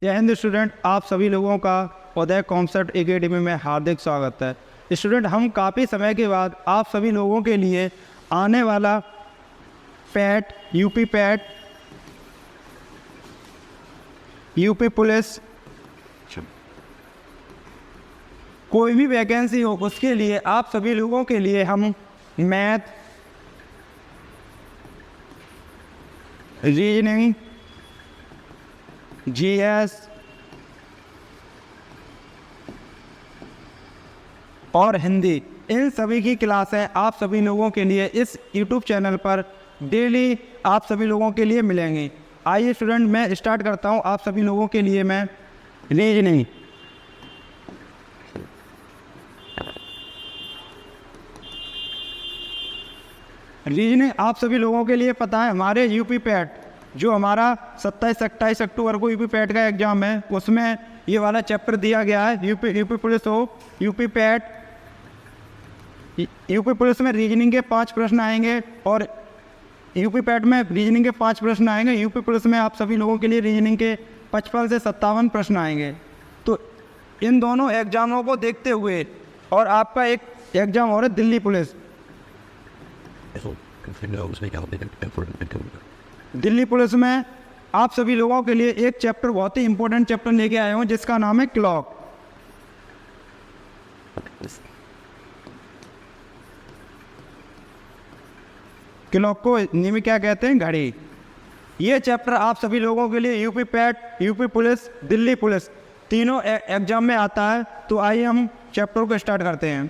जय हिंद स्टूडेंट, आप सभी लोगों का उदय कॉन्सेप्ट एकेडमी में हार्दिक स्वागत है। स्टूडेंट, हम काफ़ी समय के बाद आप सभी लोगों के लिए आने वाला PAT, UP PAT, UP police, कोई भी वैकेंसी हो उसके लिए आप सभी लोगों के लिए हम मैथ, रीजनिंग, जीएस और हिंदी, इन सभी की क्लासें आप सभी लोगों के लिए इस YouTube चैनल पर डेली आप सभी लोगों के लिए मिलेंगी। आइए स्टूडेंट, मैं स्टार्ट करता हूं आप सभी लोगों के लिए। मैं रीजनिंग, आप सभी लोगों के लिए पता है, हमारे यूपी पैट जो हमारा 27-28 अक्टूबर को यूपी पैट का एग्ज़ाम है, उसमें ये वाला चैप्टर दिया गया है। यूपी पुलिस हो, यूपी पैट, यूपी पुलिस में रीजनिंग के 5 प्रश्न आएंगे और यूपी पैट में रीजनिंग के 5 प्रश्न आएंगे। यूपी पुलिस में आप सभी लोगों के लिए रीजनिंग के 55 से 57 प्रश्न आएंगे। तो इन दोनों एग्ज़ामों को देखते हुए, और आपका एक एग्ज़ाम और है दिल्ली पुलिस। दिल्ली पुलिस में आप सभी लोगों के लिए एक चैप्टर, बहुत ही इंपॉर्टेंट चैप्टर लेके आए हूँ, जिसका नाम है क्लॉक। क्लॉक को हिंदी में क्या कहते हैं? घड़ी। ये चैप्टर आप सभी लोगों के लिए UP PAT, UP police, Delhi police तीनों एग्जाम में आता है। तो आइए हम चैप्टर को स्टार्ट करते हैं।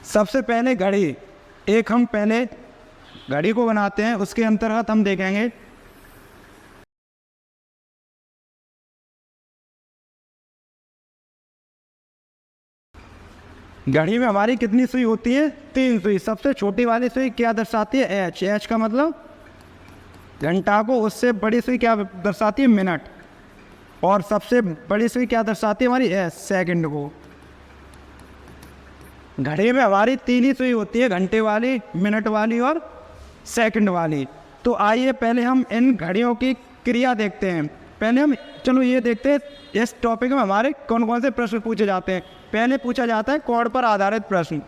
सबसे पहले घड़ी, एक हम पहले घड़ी को बनाते हैं, उसके अंतर्गत हम देखेंगे घड़ी में हमारी कितनी सुई होती है? 3 सुई। सबसे छोटी वाली सुई क्या दर्शाती है? एच। एच का मतलब घंटा को, उससे बड़ी सुई क्या दर्शाती है? मिनट। और सबसे बड़ी सुई क्या दर्शाती है हमारी? एस, सेकंड को। घड़ी में हमारी 3 ही सुई होती है, घंटे वाली, मिनट वाली और सेकंड वाली। तो आइए पहले हम इन घड़ियों की क्रिया देखते हैं। पहले हम चलो ये देखते हैं इस टॉपिक में हमारे कौन कौन से प्रश्न पूछे जाते हैं। पहले पूछा जाता है कोण पर आधारित प्रश्न।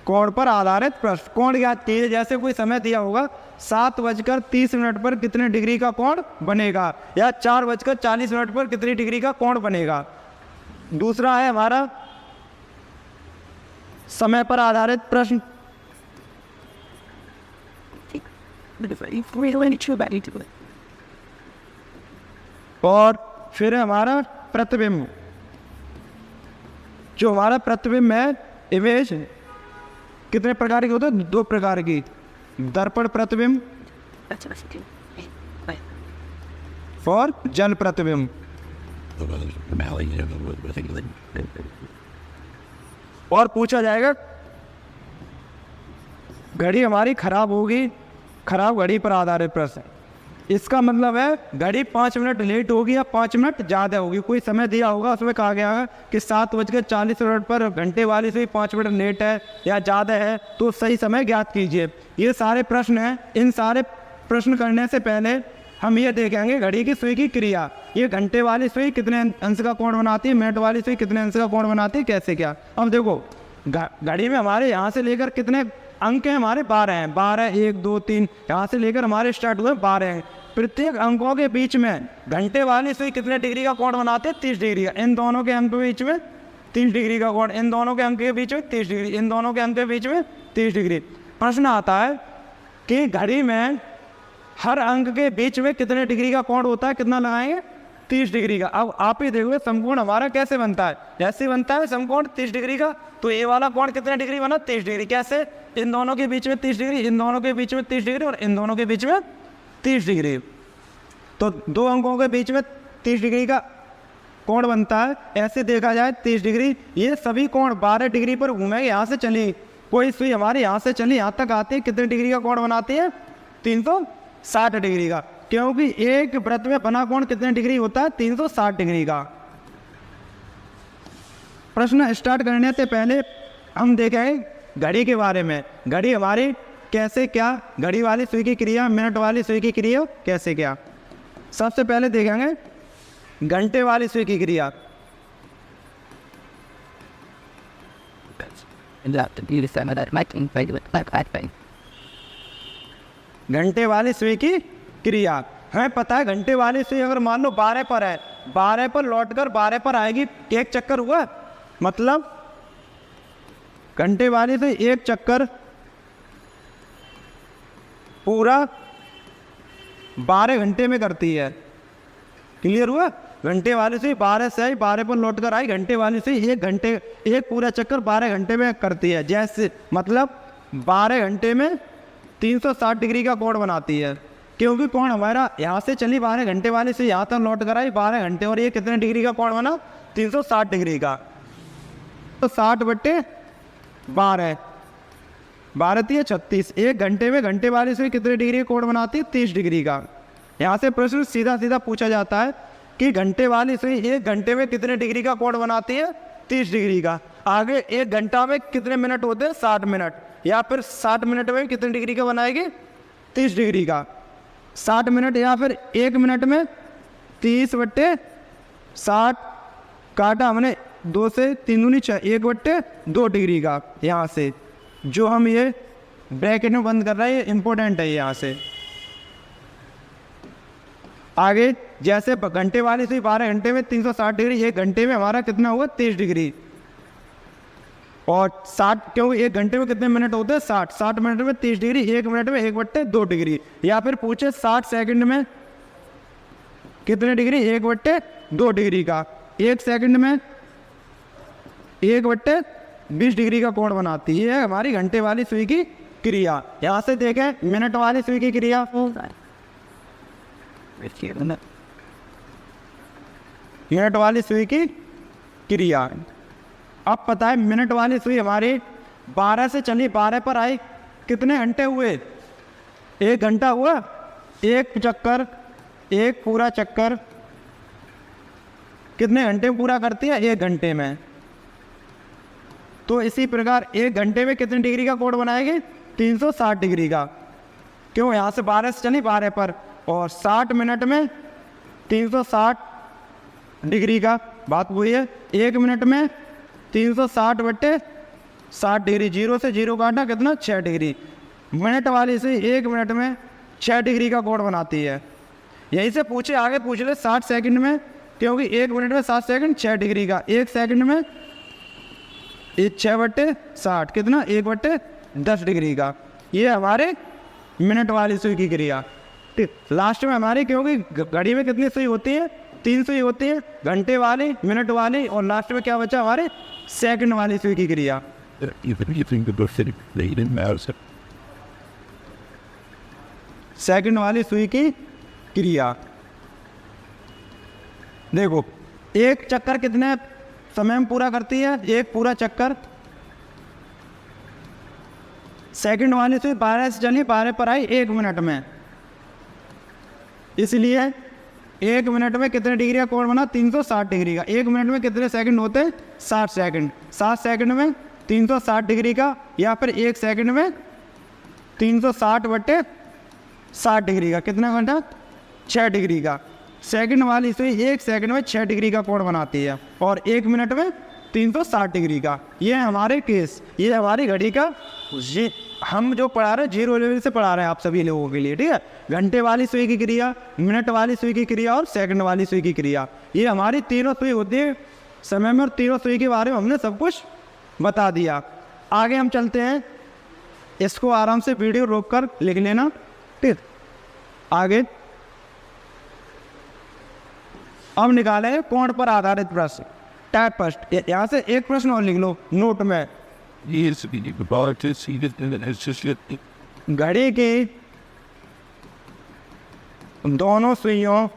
कोण पर आधारित प्रश्न। कोण ज्ञात कीजिए। जैसे कोई समय दिया होगा 7:30 पर कितने डिग्री का कोण बनेगा, या 4:40 पर कितनी डिग्री का कोण बनेगा। दूसरा है हमारा समय पर आधारित प्रश्न। और फिर है हमारा प्रतिबिंब। जो हमारा प्रतिबिंब है, इमेज, कितने प्रकार के होते हैं? 2 प्रकार की। दर्पण प्रतिबिंब और जल प्रतिबिंब। और पूछा जाएगा घड़ी हमारी खराब होगी, खराब घड़ी पर आधारित प्रश्न। इसका मतलब है घड़ी 5 मिनट लेट होगी या 5 मिनट ज़्यादा होगी। कोई समय दिया होगा, उसमें कहा गया है कि 7:40 पर घंटे वाली से 5 मिनट लेट है या ज़्यादा है, तो सही समय ज्ञात कीजिए। ये सारे प्रश्न हैं। इन सारे प्रश्न करने से पहले हम ये देखेंगे घड़ी की सुई की क्रिया। ये घंटे वाली सुई कितने अंश का कोण बनाती है, मिनट वाली सुई कितने अंश का कोण बनाती है, कैसे क्या। अब देखो, घड़ी में हमारे यहाँ से लेकर कितने अंक हैं? हमारे 12 हैं। 12, 1, 2, 3, यहाँ से लेकर हमारे स्टार्ट हुए 12 हैं। प्रत्येक अंकों के बीच में घंटे वाली सुई कितने डिग्री का कोण बनाते हैं? 30 डिग्री का। इन दोनों के अंक के बीच में 30 डिग्री का कोण, इन दोनों के अंक के बीच में 30 डिग्री, इन दोनों के अंक के बीच में 30 डिग्री। प्रश्न आता है कि घड़ी में हर अंक के बीच में कितने डिग्री का कोण होता है? कितना लगाएंगे? 30 डिग्री का। अब आप ही देखोगे समकोण हमारा कैसे बनता है। जैसे बनता है समकोण 30 डिग्री का, तो ये वाला कोण कितने डिग्री बना? 30 डिग्री। कैसे? इन दोनों के बीच में 30 डिग्री, इन दोनों के बीच में 30 डिग्री और इन दोनों के बीच में 30 डिग्री। तो 2 अंकों के बीच में 30 डिग्री का कोण बनता है। ऐसे देखा जाए 30 डिग्री। ये सभी कोण 12 डिग्री पर घूमेंगे। यहाँ से चली कोई सुई हमारे यहाँ से चली यहाँ तक आती है, कितने डिग्री का कोण बनाती है? 360 डिग्री का। क्योंकि एक वृत्त में बना कोण कितने डिग्री होता है? 360 डिग्री का। प्रश्न स्टार्ट करने से पहले हम देखेंगे घड़ी के बारे में। घड़ी हमारी कैसे क्या, घड़ी वाली सुई की क्रिया, मिनट वाली सुई की क्रिया कैसे क्या। सबसे पहले देखेंगे घंटे वाली सुई की क्रिया। घंटे वाली सुई की क्रिया हमें पता है। घंटे वाली सुई अगर मान लो 12 पर है, 12 पर लौटकर 12 पर आएगी, एक चक्कर हुआ, मतलब घंटे वाली सुई एक चक्कर पूरा 12 घंटे में करती है। क्लियर हुआ? घंटे वाली सुई 12 से आई, 12 पर लौट कर आई, घंटे वाली सुई एक पूरा चक्कर 12 घंटे में करती है। जैसे मतलब 12 घंटे में 360 डिग्री का कोण बनाती है, क्योंकि कोण हमारा यहाँ से चली 12 घंटे वाली सुई यहाँ तक लौट कर आई 12 घंटे, और ये कितने डिग्री का कोण बना? 360 डिग्री का। तो 60/12, 12 36। एक घंटे में घंटे वाली सुई कितने डिग्री का कोण बनाती है? 30 डिग्री का। यहाँ से प्रश्न सीधा सीधा पूछा जाता है कि घंटे वाली सुई एक घंटे में कितने डिग्री का कोण बनाती है? 30 डिग्री का। आगे एक घंटा में कितने मिनट होते हैं? 60 मिनट। या फिर 60 मिनट में कितने डिग्री का बनाएगी? 30 डिग्री का। 60 मिनट या फिर एक मिनट में 30/60 काटा हमने 2 से 3 दूनी 6, 1/2 डिग्री का। यहाँ से जो हम ये ब्रैकेट में बंद कर रहे हैं, ये इंपॉर्टेंट है। यहाँ से आगे जैसे घंटे वाली सुई 12 घंटे में 360 डिग्री, एक घंटे में हमारा कितना हुआ? 30 डिग्री। और 60, क्योंकि एक घंटे में कितने मिनट होते हैं? 60। 60 मिनट में 30 डिग्री, एक मिनट में 1/2 डिग्री। या फिर पूछे 60 सेकंड में कितने डिग्री? 1/2 डिग्री का। एक सेकंड में 1/20 डिग्री का कोण बनाती है हमारी घंटे वाली सुई की क्रिया। यहाँ से देखें मिनट वाली सुई की क्रिया। मिनट वाली सुई की क्रिया। अब पता है मिनट वाली सुई हमारी 12 से चली, 12 पर आई, कितने घंटे हुए? 1 घंटा हुआ। एक चक्कर, एक पूरा चक्कर कितने घंटे में पूरा करती है? 1 घंटे में। तो इसी प्रकार 1 घंटे में कितने डिग्री का कोण बनाएगी? 360 डिग्री का। क्यों? यहाँ से 12 से चली 12 पर, और 60 मिनट में 360 डिग्री का। बात वही है। 1 मिनट में 360/60 डिग्री, 0 से 0 काटा कितना? 6 डिग्री। मिनट वाली से 1 मिनट में 6 डिग्री का कोण बनाती है। यहीं से पूछे, आगे पूछ ले 60 सेकंड में, क्योंकि 1 मिनट में 60 सेकंड 6 डिग्री का। 1 सेकंड में 6/60 कितना? 1/10 डिग्री का। ये हमारे मिनट वाली सुई की क्रिया। ठीक, लास्ट में हमारी, क्योंकि घड़ी में कितनी सुई होती है? 3 सुई होती है, घंटे वाली, मिनट वाली, और लास्ट में क्या बचा हमारे? सेकंड वाली सुई की क्रिया। सेकंड वाली सुई की क्रिया। देखो एक चक्कर कितने समय में पूरा करती है? एक पूरा चक्कर। सेकंड वाली सुई 12 से चली, 12 पर आई, 1 मिनट में। इसलिए 1 मिनट में कितने डिग्री का कोण बना? 360 डिग्री का। 1 मिनट में कितने सेकंड होते हैं? 60 सेकंड। 60 सेकंड में 360 डिग्री का, या फिर 1 सेकंड में 360/60 डिग्री का। कितना घंटा? 6 डिग्री का। सेकंड वाली सुई 1 सेकंड में 6 डिग्री का कोण बनाती है, और 1 मिनट में 360 डिग्री का। ये है हमारे केस, ये हमारी घड़ी का, ये हम जो पढ़ा रहे हैं 0 लेवल से पढ़ा रहे हैं आप सभी लोगों के लिए। ठीक है, घंटे वाली सुई की क्रिया, मिनट वाली सुई की क्रिया और सेकंड वाली सुई की क्रिया, ये हमारी तीनों सुई होती है समय में, और तीनों सुई के बारे में हमने सब कुछ बता दिया। आगे हम चलते हैं, इसको आराम से वीडियो रोक कर लिख लेना। ठीक, आगे अब निकाले कोण पर आधारित प्रश्न। टाइप फर्स्ट, यहाँ से एक प्रश्न और लिख लो नोट में। घड़ी की दोनों सुइयों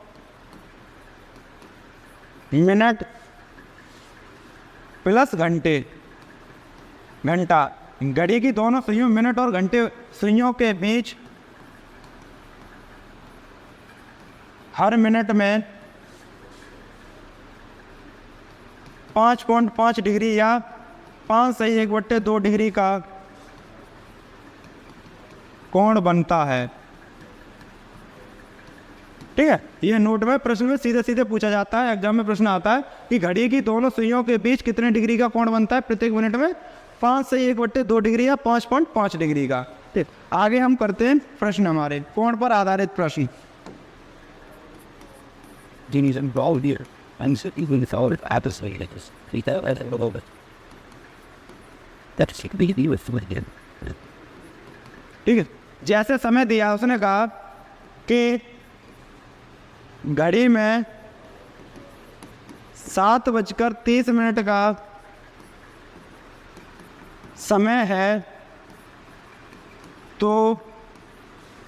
मिनट प्लस घंटे, घंटा, घड़ी की दोनों सुइयों मिनट और घंटे सुइयों के बीच हर मिनट में 5.5 डिग्री या 5/1/2 डिग्री का कोण बनता है। ठीक है, ये नोट में प्रश्न में सीधे सीधे पूछा जाता है, एग्जाम में प्रश्न आता है कि घड़ी की दोनों सुइयों के बीच कितने डिग्री का कोण बनता है प्रत्येक मिनट में, 5/1/2 डिग्री या 5.5 डिग्री का। ठीक, आगे हम करते हैं प्रश्न हमारे कोण पर आधारित प्रश्न। ठीक है, जैसे समय दिया उसने कहा कि घड़ी में 7:30 का समय है, तो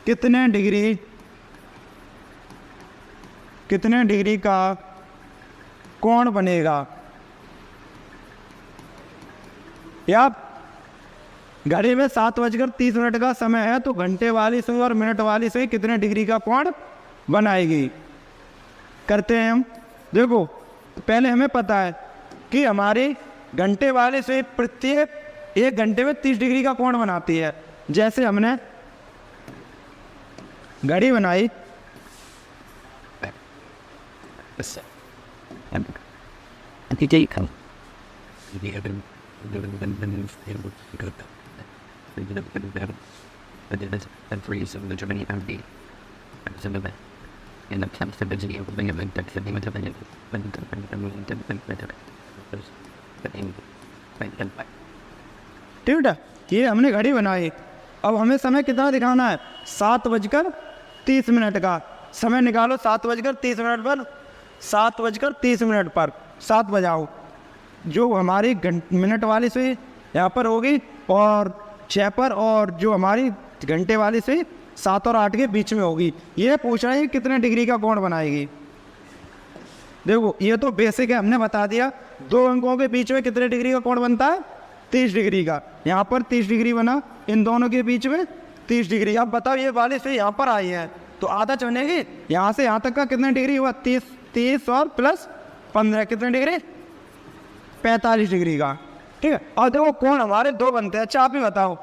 कितने डिग्री का कोण बनेगा। या घड़ी में 7:30 का समय है, तो घंटे वाली सुई और मिनट वाली सुई कितने डिग्री का कोण बनाएगी। करते हैं हम। देखो, पहले हमें पता है कि हमारी घंटे वाली सुई प्रत्येक 1 घंटे में 30 डिग्री का कोण बनाती है। जैसे हमने घड़ी बनाई, ठीक है, ये हमने घड़ी बनाई। अब हमें समय कितना दिखाना है, 7:30 का। समय निकालो 7:30 पर, 7:30 पर 7 बजाओ। जो हमारी मिनट वाली सुई यहाँ पर होगी और 6 पर, और जो हमारी घंटे वाली सुई 7 और 8 के बीच में होगी। ये पूछ रहा है कितने डिग्री का कोण बनाएगी। देखो, ये तो बेसिक है, हमने बता दिया। 2 अंकों के बीच में कितने डिग्री का कोण बनता है, 30 डिग्री का। यहाँ पर 30 डिग्री बना, इन दोनों के बीच में 30 डिग्री। अब बताओ, ये वाली सुई यहाँ पर आई है तो आधा चुनेगी, यहाँ से यहाँ तक का कितने डिग्री हुआ, 30 और प्लस 15 कितने डिग्री, 45 डिग्री का। ठीक है, और देखो कोण हमारे 2 बनते हैं। अच्छा, आप ही बताओ,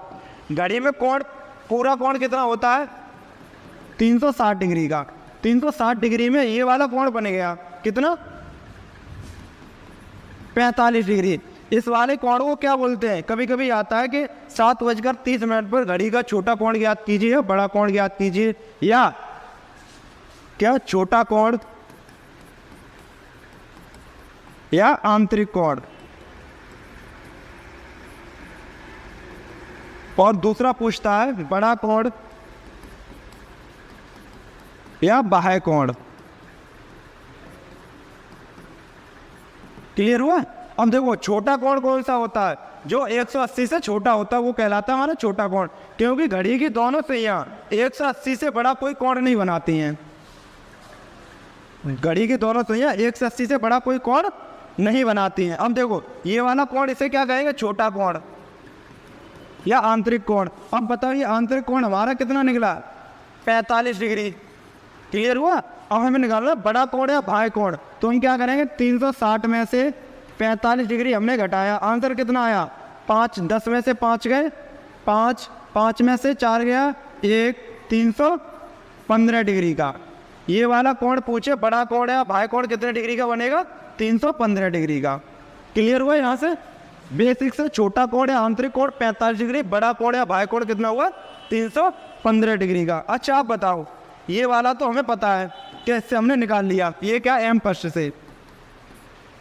घड़ी में कोण, पूरा कोण कितना होता है, 360 डिग्री का। 360 डिग्री में ये वाला कोण बन गया कितना, 45 डिग्री। इस वाले कोण को क्या बोलते हैं, कभी कभी आता है कि 7:30 पर घड़ी का छोटा कोण ज्ञात कीजिए या बड़ा कोण ज्ञात कीजिए, या क्या छोटा कोण या आंतरिक कोण। और दूसरा पूछता है बड़ा कोण या बाह्य कोण। क्लियर हुआ। अब देखो, छोटा कोण कौन सा होता है, जो 180 से छोटा होता है वो कहलाता है हमारा छोटा कोण, क्योंकि घड़ी की दोनों सुइयां 180 से बड़ा कोई कोण नहीं बनाती हैं। घड़ी की दोनों सुइयां 180 से बड़ा कोई कोण नहीं बनाती हैं। अब देखो, ये वाला कोण, इसे क्या कहेंगे, छोटा कोण या आंतरिक कोण। अब बताओ, ये आंतरिक कोण हमारा कितना निकला, 45 डिग्री। क्लियर हुआ। अब हमें निकालना बड़ा कोण या बाह्य कोण, तो हम क्या करेंगे, 360 में से 45 डिग्री हमने घटाया, आंसर कितना आया, 5। 10 में से 5 गए 5, 5 में से 4 गया 1, 315 डिग्री का। ये वाला कोण पूछे, बड़ा कोण या बाह्य कोण कितने डिग्री का बनेगा, 315 डिग्री का। क्लियर हुआ। यहाँ से बेसिक से छोटा कोण या आंतरिक कोण 45 डिग्री, बड़ा कोण या बाह्य कोण कितना हुआ, 315 डिग्री का। अच्छा, आप बताओ, ये वाला तो हमें पता है कि इससे हमने निकाल लिया, ये क्या, एम फर्स्ट से।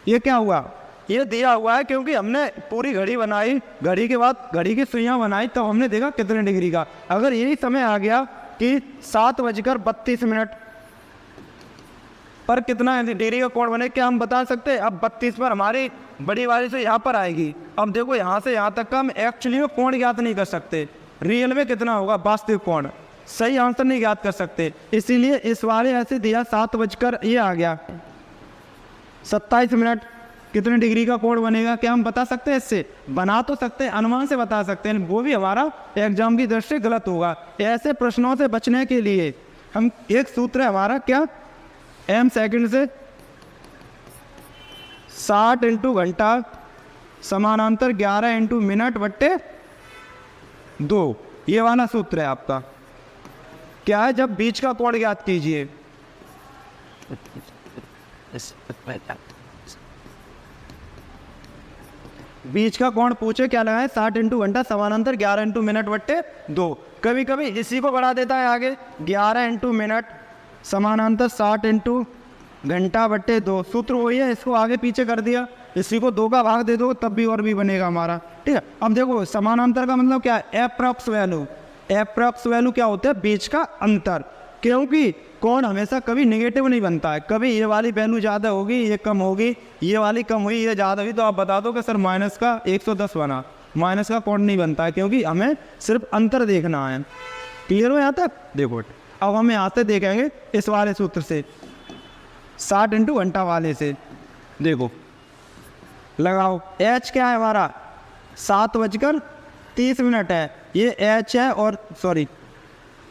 ये क्या हुआ, ये दिया हुआ है क्योंकि हमने पूरी घड़ी बनाई, घड़ी के बाद घड़ी की सुइयां बनाई, तब हमने देखा कितने डिग्री का। अगर यही समय आ गया कि 7:32 पर कितना डिग्री का कोण बने, क्या हम बता सकते हैं। अब 32 पर हमारी बड़ी वाली से यहाँ पर आएगी। अब देखो, यहाँ से यहाँ तक का हम एक्चुअली में कोण ज्ञात नहीं कर सकते, रियल में कितना होगा, वास्तविक कोण, सही आंसर नहीं ज्ञात कर सकते। इसीलिए इस वाले ऐसे दिया 7 ये आ गया 27 कितने डिग्री का कोण बनेगा, क्या हम बता सकते हैं। इससे बना तो सकते हैं, अनुमान से बता सकते हैं, वो भी हमारा एग्जाम की दृष्टि से गलत होगा। ऐसे प्रश्नों से बचने के लिए हम, एक सूत्र है हमारा क्या, एम सेकंड से 60 इंटू घंटा समानांतर 11 इंटू मिनट बट्टे 2। ये वाला सूत्र है आपका। क्या है, जब बीच का कोण ज्ञात कीजिए। बीच का कोण पूछे, क्या लगाए, 60 इंटू घंटा समानांतर 11 इंटू मिनट बट्टे 2। कभी कभी इसी को बढ़ा देता है आगे, 11 इंटू मिनट समानांतर 60 इंटू घंटा बट्टे 2। सूत्र वही है, इसको आगे पीछे कर दिया, इसी को 2 का भाग दे दो तब भी और भी बनेगा हमारा। ठीक है, अब देखो समानांतर का मतलब क्या है, एप्रॉक्स वैल्यू। एप्रॉक्स वैल्यू क्या होता है, बीच का अंतर। क्योंकि कोण हमेशा कभी नेगेटिव नहीं बनता है, कभी ये वाली वैल्यू ज़्यादा होगी, ये कम होगी, ये वाली कम हुई, ये ज़्यादा हुई, तो आप बता दो कि सर माइनस का 110 बना। माइनस का कोण नहीं बनता है, क्योंकि हमें सिर्फ अंतर देखना है। क्लियर हो यहाँ तक? देखो अब हम यहाँ से देखेंगे इस वाले सूत्र से, 60 इंटू घंटा वाले से। देखो लगाओ, एच क्या है हमारा, 7:30 है, ये एच है, और सॉरी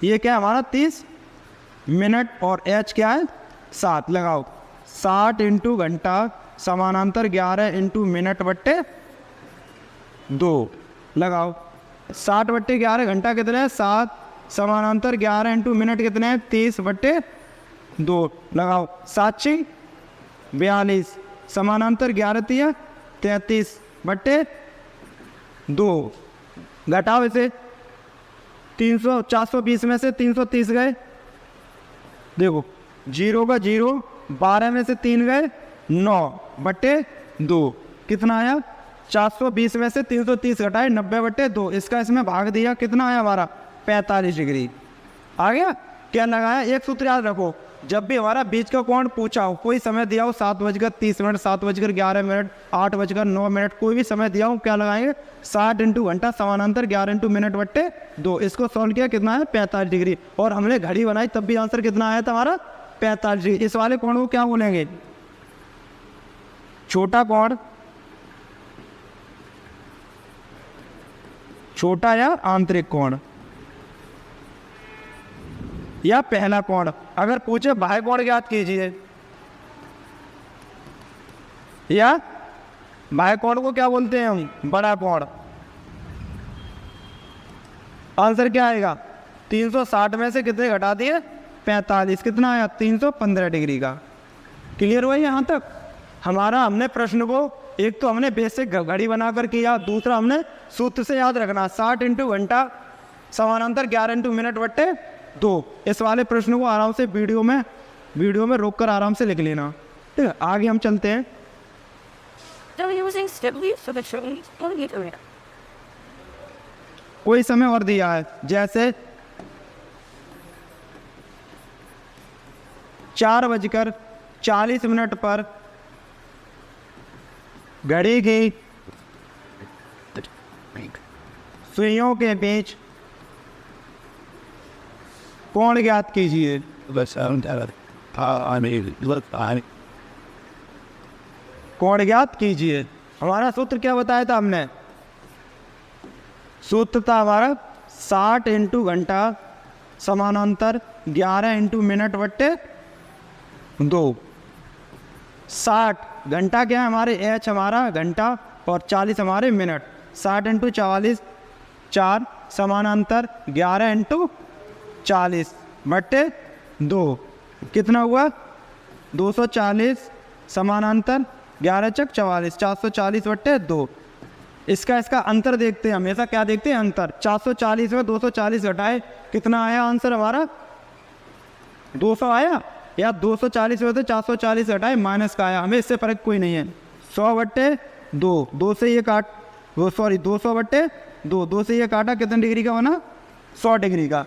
ये क्या है हमारा 30 मिनट, और एच क्या है 7। लगाओ 60 इंटू घंटा समानांतर 11 इंटू मिनट बट्टे 2। लगाओ 60 बट्टे 11 घंटा कितने हैं, 7, समानांतर 11 इंटू मिनट कितने हैं, 30 बट्टे 2। लगाओ 7 42, समानांतर 11 तिया 33 बट्टे 2। घटाओ इसे, 300 420 में से 330 गए, देखो 0 का 0, 12 में से 3 गए 9 बट्टे 2। कितना आया, 420 में से 330 घटाए 90 बट्टे 2। इसका इसमें भाग दिया, कितना आया हमारा 45 डिग्री। आ गया? क्या लगाया, एक सूत्र याद रखो, जब भी हमारा बीच का कोण पूछा हो, कोई समय दिया हो 7:30, 7:11, 8:09, कोई भी समय दिया हो, क्या लगाएंगे, 60 इंटू घंटा समानांतर 11 इंटू मिनट बट्टे 2। इसको सॉल्व किया, कितना है 45 डिग्री। और हमने घड़ी बनाई तब भी आंसर कितना आया था हमारा 45 डिग्री। इस वाले कोण को क्या बोलेंगे, छोटा कोण, छोटा या आंतरिक कोण, या पहला कोण। अगर पूछे बाह्य कोण ज्ञात कीजिए, या बाह्य कोण को क्या बोलते हैं हम, बड़ा कोण। आंसर क्या आएगा, 360 में से कितने घटा दिए 45, कितना आया 315 डिग्री का। क्लियर हुआ यहाँ तक? हमारा हमने प्रश्न को, एक तो हमने बेसिक घड़ी बनाकर किया, दूसरा हमने सूत्र से याद रखना, 60 इंटू घंटा समानांतर 11 इंटू मिनट बट्टे 2। इस वाले प्रश्न को आराम से वीडियो में रोक कर आराम से लिख लेना। ठीक है, आगे हम चलते हैं। कोई समय और दिया है, जैसे 4:40 पर घड़ी की सुइयों के बीच कोण ज्ञात कीजिए। कोण ज्ञात कीजिए। हमारा सूत्र क्या बताया था हमने, सूत्र था हमारा 60 इंटू घंटा समानांतर 11 इंटू मिनट बट्टे 2। 60 घंटा क्या है हमारे, एच हमारा घंटा, और 40 हमारे मिनट। 60 इंटू 44 4, समानांतर 11 इंटू 40 बट्टे 2। कितना हुआ 240, समानांतर 11 चक 44, 440 बट्टे 2। इसका अंतर देखते हैं, हमेशा क्या देखते हैं, अंतर। 440 में 240 घटाए, कितना आया आंसर हमारा, 200 आया, या 240 में से 440 घटाए माइनस का आया, हमें इससे फर्क कोई नहीं है। 100 बट्टे 2, 2 से ये काट, 200 बट्टे 2 से ये काटा, कितने डिग्री का बना, 100 डिग्री का।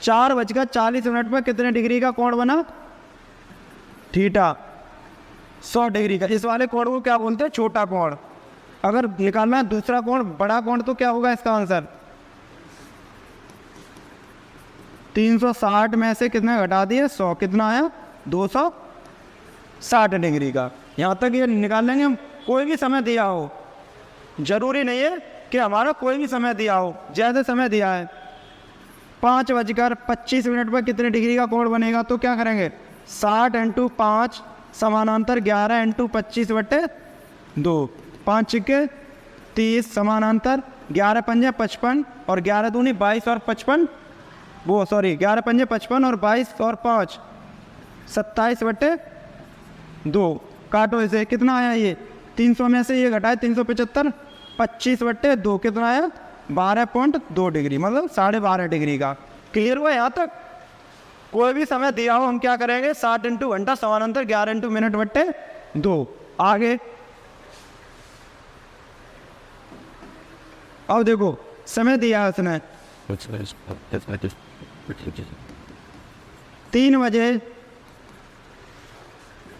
4:40 पर कितने डिग्री का कोण बना, थीटा, 100 डिग्री का। इस वाले कोण को क्या बोलते हैं, छोटा कोण। अगर निकालना है दूसरा कोण, बड़ा कोण, तो क्या होगा इसका आंसर, 360 में से कितने घटा दिए 100, कितना आया 260 डिग्री का। यहाँ तक ये निकाल लेंगे हम। कोई भी समय दिया हो, जरूरी नहीं है कि हमारा कोई भी समय दिया हो, जैसे समय दिया है 5:25 पर कितने डिग्री का कोण बनेगा, तो क्या करेंगे 60 इंटू 5 समानांतर 11 इंटू 25/2, 5 छक्के 30 समानांतर 11 पंजे 55 और 11 दूनी 22 और 55, 11 पंजे 55 और 22 और 5 27/2। काटो इसे, कितना आया ये 300 में से ये घटाए 375, 25/2 कितना आया 12.2 डिग्री, मतलब 12.5 डिग्री का। क्लियर हुआ यहाँ तक? कोई भी समय दिया हो हम क्या करेंगे 60 इंटू घंटा समानांतर 11 इंटू मिनट/2। आगे अब देखो समय दिया है उसने 3 बजे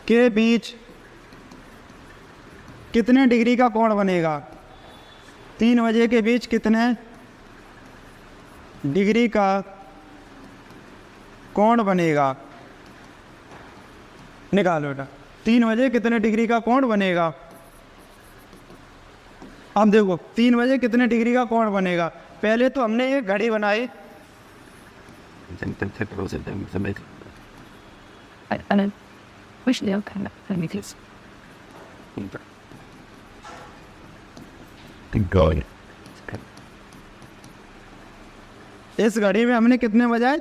के बीच कितने डिग्री का कोण बनेगा? 3 बजे के बीच कितने डिग्री का कोण बनेगा? निकालो बेटा, 3 बजे कितने डिग्री का कोण बनेगा? अब देखो 3 बजे कितने डिग्री का कोण बनेगा। पहले तो हमने ये घड़ी बनाई, इस घड़ी में हमने कितने बजाए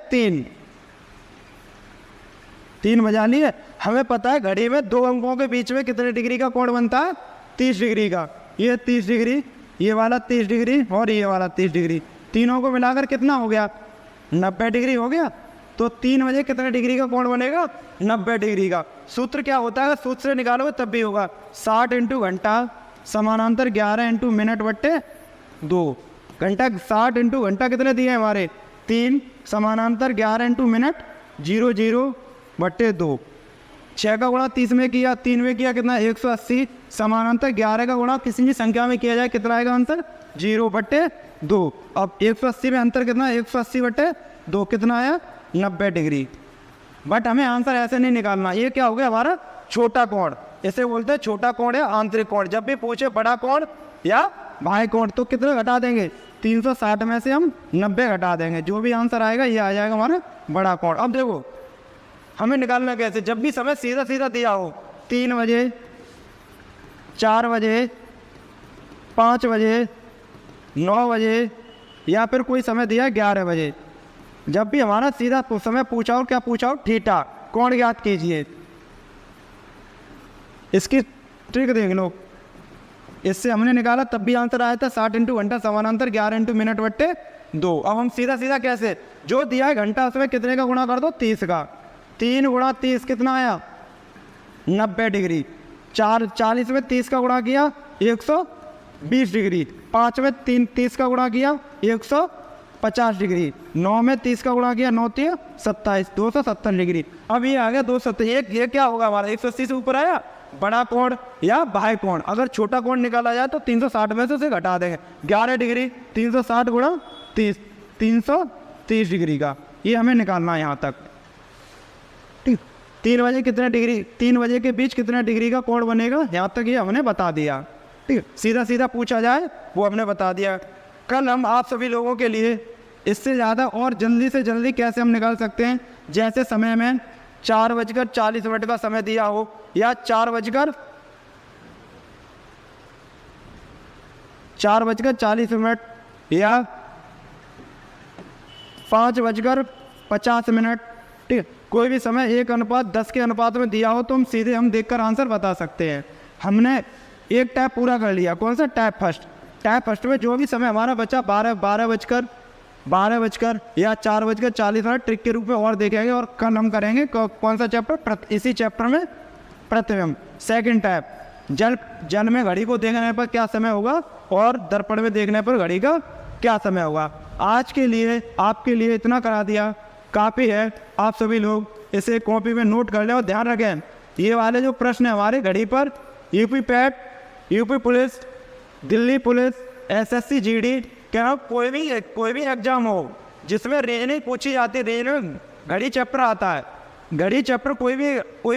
3 बजा लिए। हमें पता है घड़ी में 2 अंकों के बीच में कितने डिग्री का कोण बनता है 30 डिग्री का। ये 30 डिग्री, ये वाला 30 डिग्री और ये वाला 30 डिग्री, तीनों को मिलाकर कितना हो गया 90 डिग्री हो गया। तो 3 बजे कितने डिग्री का कोण बनेगा 90 डिग्री का। सूत्र क्या होता है, सूत्र से निकालोगे तब भी होगा 60 इंटू घंटा समानांतर 11 इंटू मिनट/2। घंटा 60 इंटू घंटा कितने दिए हमारे 3, समानांतर 11 इंटू मिनट 00/2। 6 का गुणा 30 में किया, 3 में किया कितना 180, समानांतर 11 का गुणा किसी भी संख्या में किया जाए कितना आएगा आंसर 0/2। अब 180 में अंतर कितना 180/2 कितना आया 90 डिग्री। बट हमें आंसर ऐसे नहीं निकालना। ये क्या हो गया हमारा छोटा कोण, इसे बोलते हैं छोटा कोण या आंतरिक कोण। जब भी पूछे बड़ा कोण या बाह्य कोण तो कितने घटा देंगे 360 में से हम 90 घटा देंगे, जो भी आंसर आएगा ये आ जाएगा हमारा बड़ा कोण। अब देखो हमें निकालना कैसे, जब भी समय सीधा सीधा दिया हो 3 बजे 4 बजे 5 बजे 9 बजे या फिर कोई समय दिया 11 बजे, जब भी हमारा सीधा समय पूछा हो, क्या पूछा हो थीटा, कोण ज्ञात कीजिए। इसकी ट्रिक देख लो, इससे हमने निकाला तब भी आंसर आया था 60 इंटू घंटा समानांतर 11 इंटू मिनट/2। अब हम सीधा सीधा कैसे, जो दिया है घंटा उसमें कितने का गुणा कर दो 30 का, 3 गुणा 30 कितना आया 90 डिग्री। 40 में 30 का गुणा किया 120 डिग्री, 5 में 30 का गुणा किया 150 डिग्री, 9 में 30 का गुणा किया 9 3 27 270 डिग्री। अब ये आ गया 270। ये क्या होगा हमारा 180 से ऊपर आया बड़ा कोण या बाह्य कोण। अगर छोटा कोण निकाला जाए तो 360 में से उसे घटा देंगे 11 डिग्री, 360 गुणा 30 330 डिग्री का। ये हमें निकालना है यहाँ तक। 3 बजे कितने डिग्री, 3 बजे के बीच कितने डिग्री का कोण बनेगा, यहाँ तक ये हमने बता दिया। ठीक है, सीधा सीधा पूछा जाए वो हमने बता दिया। कल हम आप सभी लोगों के लिए इससे ज़्यादा और जल्दी से जल्दी कैसे हम निकाल सकते हैं, जैसे समय में 4:40 का समय दिया हो या 4:40 या 5:50। ठीक है, कोई भी समय 1:10 के अनुपात में दिया हो तो हम सीधे देखकर आंसर बता सकते हैं। हमने एक टैप पूरा कर लिया, कौन सा टैप फर्स्ट। टैप फर्स्ट में जो भी समय हमारा बचा 12 बजकर या 4:40 ट्रिक के रूप में और देखेंगे। और कल हम करेंगे कौन सा चैप्टर, इसी चैप्टर में प्रतिबिंब। सेकंड टैप जल में घड़ी को देखने पर क्या समय होगा और दर्पण में देखने पर घड़ी का क्या समय होगा। आज के लिए आपके लिए इतना करा दिया काफ़ी है। आप सभी लोग इसे कॉपी में नोट कर लें और ध्यान रखें, ये वाले जो प्रश्न है हमारे घड़ी पर UP PAT, UP police, Delhi police, SSC GD, क्या कोई भी एग्जाम हो जिसमें रेंज नहीं पूछी जाती, रेंज में घड़ी चैप्टर आता है। घड़ी चैप्टर कोई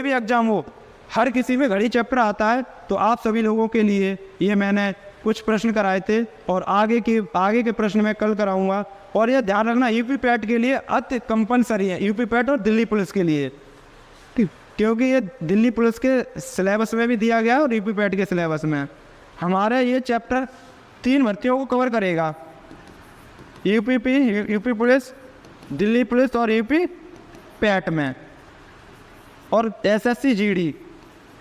भी एग्जाम हो, हर किसी में घड़ी चैप्टर आता है। तो आप सभी लोगों के लिए ये मैंने कुछ प्रश्न कराए थे और आगे के प्रश्न मैं कल कराऊंगा। और ये ध्यान रखना यूपी पैट के लिए अति कंपलसरी है, यूपी पैट और दिल्ली पुलिस के लिए। ठीक, क्योंकि ये दिल्ली पुलिस के सिलेबस में भी दिया गया है और यूपी पैट के सिलेबस में। हमारा ये चैप्टर 3 भर्तियों को कवर करेगा, यूपी पुलिस, दिल्ली पुलिस और यूपी पैट में। और एसएससी जीडी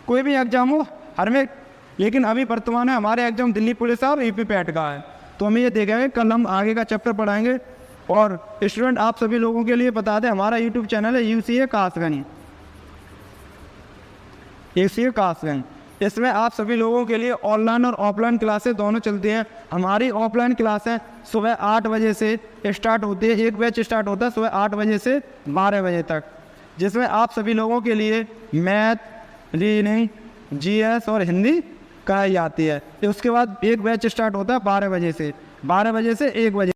कोई भी एग्जाम हो हर में, लेकिन अभी वर्तमान में हमारे एग्जाम दिल्ली पुलिस और यूपी पैट का है। तो हम ये देखेंगे, कल हम आगे का चैप्टर पढ़ाएंगे। और स्टूडेंट आप सभी लोगों के लिए बता दें, हमारा यूट्यूब चैनल है UCA कासगंज, UCA कासगंज। इसमें आप सभी लोगों के लिए ऑनलाइन और ऑफलाइन क्लासेस दोनों चलती हैं। हमारी ऑफलाइन क्लासें सुबह 8 बजे से स्टार्ट होती है, एक बैच स्टार्ट होता है सुबह 8 बजे से 12 बजे तक, जिसमें आप सभी लोगों के लिए मैथ, रीजनिंग, GS और हिंदी कराई जाती है। उसके बाद एक बैच स्टार्ट होता है 12 बजे से 1 बजे।